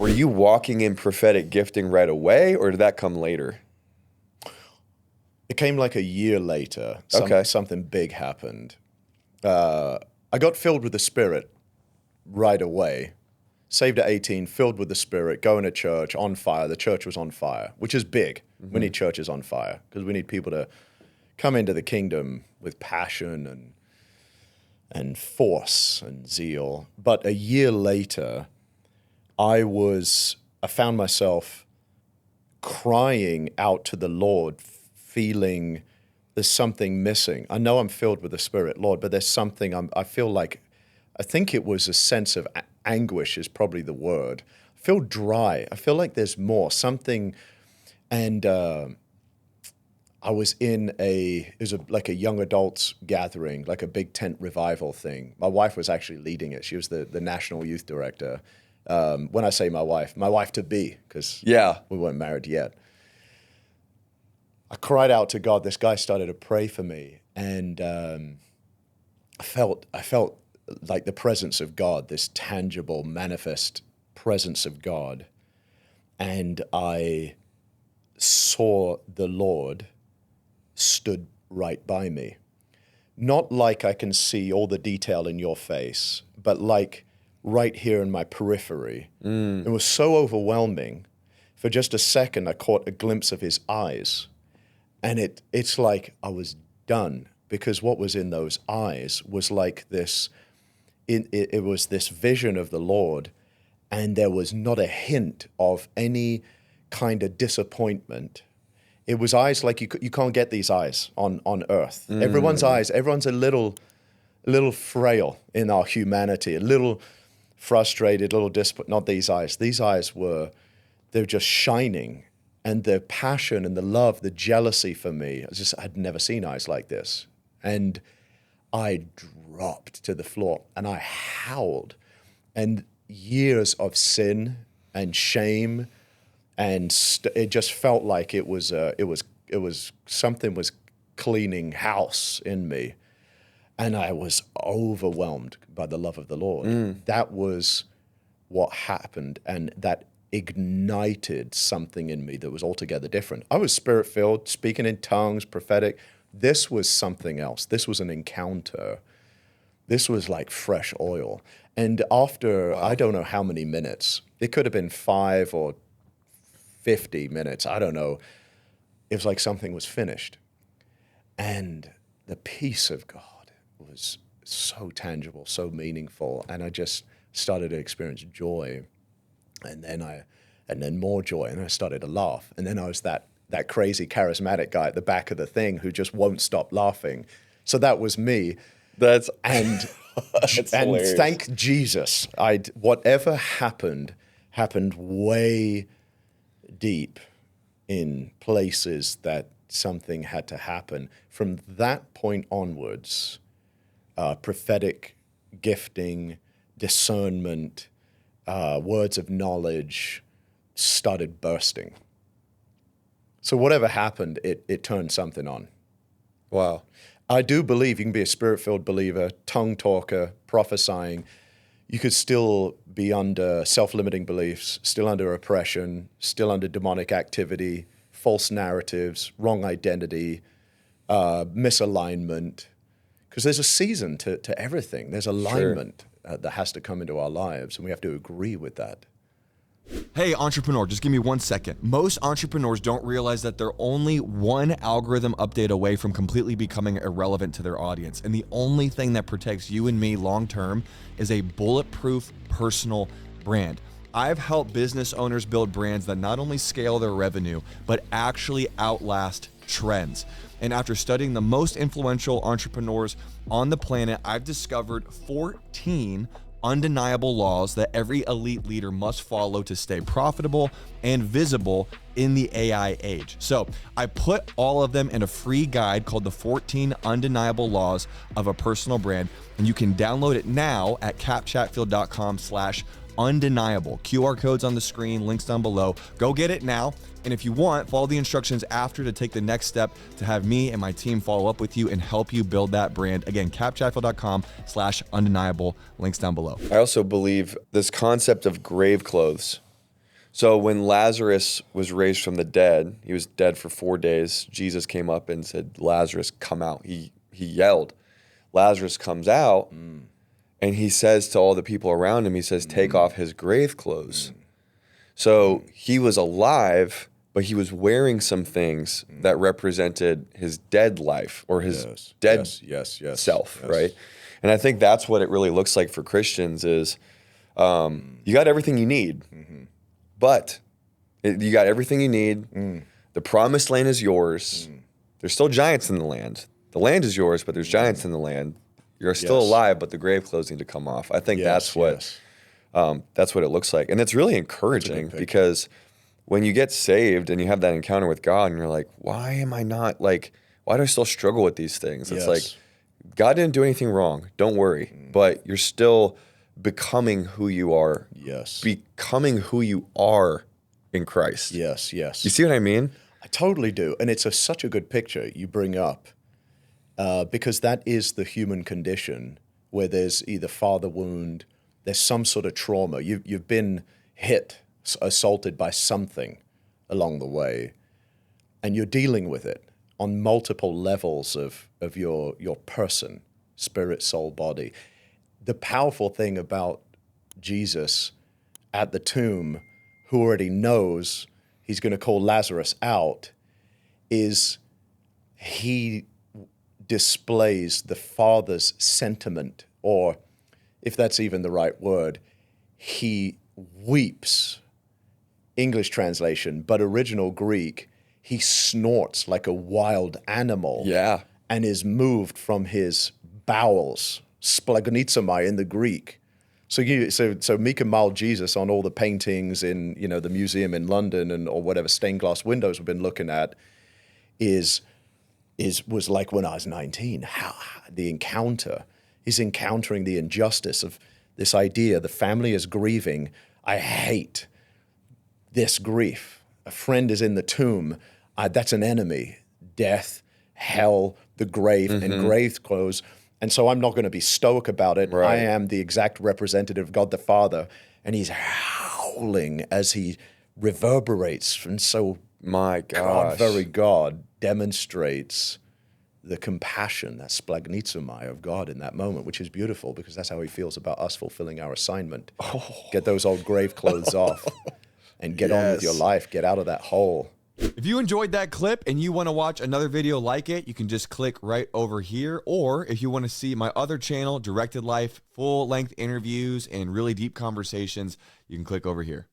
Were you walking in prophetic gifting right away, or did that come later? It came like a year later. Okay. Something big happened. I got filled with the Spirit right away. Saved at 18, filled with the Spirit, going to church, on fire. The church was on fire, which is big. Mm-hmm. We need churches on fire because we need people to come into the kingdom with passion and force and zeal. But a year later, I found myself crying out to the Lord, feeling there's something missing. I know I'm filled with the Spirit, Lord, but there's something I feel like, I think it was a sense of anguish is probably the word. I feel dry. I feel like there's more, something. And I was in like a young adults gathering, like a big tent revival thing. My wife was actually leading it. She was the national youth director. When I say my wife to be, because we weren't married yet. I cried out to God. This guy started to pray for me, and I felt like the presence of God, this tangible, manifest presence of God, and I saw the Lord stood right by me. Not like I can see all the detail in your face, but like right here in my periphery. It was so overwhelming. For just a second, I caught a glimpse of his eyes. And it's like I was done, because what was in those eyes was like this, it was this vision of the Lord, and there was not a hint of any kind of disappointment. It was eyes like you can't get these eyes on earth. Everyone's eyes, everyone's a little frail in our humanity, a little frustrated, a little disappointed. Not these eyes. These eyes they're just shining. And the passion and the love, the jealousy for me, I'd never seen eyes like this. And I dropped to the floor and I howled. And years of sin and shame, and it just felt like it was something was cleaning house in me. And I was overwhelmed by the love of the Lord. That was what happened, and that ignited something in me that was altogether different. I was Spirit-filled, speaking in tongues, prophetic. This was something else. This was an encounter. This was like fresh oil. And after, I don't know how many minutes, it could have been 5 or 50 minutes, I don't know. It was like something was finished. And the peace of God was so tangible, so meaningful. And I just started to experience joy. And then more joy, and I started to laugh. And then I was that crazy charismatic guy at the back of the thing who just won't stop laughing. So that was me. That's and hilarious. Thank Jesus, whatever happened way deep in places that something had to happen. From that point onwards, prophetic gifting, discernment, words of knowledge started bursting. So whatever happened, it turned something on. Wow. I do believe you can be a Spirit-filled believer, tongue talker, prophesying. You could still be under self-limiting beliefs, still under oppression, still under demonic activity, false narratives, wrong identity, misalignment. Because there's a season to everything. There's alignment. Sure. That has to come into our lives, and we have to agree with that. Hey, entrepreneur, just give me 1 second. Most entrepreneurs don't realize that they're only one algorithm update away from completely becoming irrelevant to their audience. And the only thing that protects you and me long-term is a bulletproof personal brand. I've helped business owners build brands that not only scale their revenue, but actually outlast trends. And after studying the most influential entrepreneurs on the planet, I've discovered 14 undeniable laws that every elite leader must follow to stay profitable and visible in the AI age. So I put all of them in a free guide called the 14 Undeniable Laws of a Personal Brand, and you can download it now at capchatfield.com/undeniable. QR codes on the screen, links down below. Go get it now. And if you want, follow the instructions after to take the next step to have me and my team follow up with you and help you build that brand. Again, capchatfield.com/undeniable, links down below. I also believe this concept of grave clothes So when Lazarus was raised from the dead, he was dead for 4 days. Jesus came up and said, Lazarus, come out. He yelled. Lazarus comes out, and he says to all the people around him, he says, take off his grave clothes. So he was alive, but he was wearing some things that represented his dead life or his dead self, right? And I think that's what it really looks like for Christians is you got everything you need, but you got everything you need. The promised land is yours. There's still giants in the land. The land is yours, but there's giants in the land. You're still alive, but the grave clothes need to come off. I think that's what it looks like. And it's really encouraging because when you get saved and you have that encounter with God and you're like, why am I not like, why do I still struggle with these things? It's like, God didn't do anything wrong. Don't worry. But you're still becoming who you are. Becoming who you are in Christ. You see what I mean? I totally do. And it's such a good picture you bring up because that is the human condition where there's either father wound, there's some sort of trauma. You've been hit, assaulted by something along the way, and you're dealing with it on multiple levels of your person, spirit, soul, body. The powerful thing about Jesus at the tomb, who already knows he's going to call Lazarus out, is he displays the Father's sentiment, or if that's even the right word, he weeps. English translation, but original Greek, he snorts like a wild animal and is moved from his bowels, splagnizomai in the Greek. So Meek and Mild Jesus on all the paintings in the museum in London or whatever stained glass windows we've been looking at was like when I was 19. How the encounter, he's encountering the injustice of this idea. The family is grieving. I hate this grief. A friend is in the tomb. That's an enemy. Death, hell, the grave, and grave clothes. And so I'm not going to be stoic about it. I am the exact representative of God the Father. And he's howling as he reverberates. And so my gosh, God, very God, demonstrates the compassion, that splagnizomai of God in that moment, which is beautiful because that's how he feels about us fulfilling our assignment. Get those old grave clothes off and get on with your life. Get out of that hole. If you enjoyed that clip and you want to watch another video like it, you can just click right over here. Or if you want to see my other channel, Directed Life, full-length interviews and really deep conversations, you can click over here.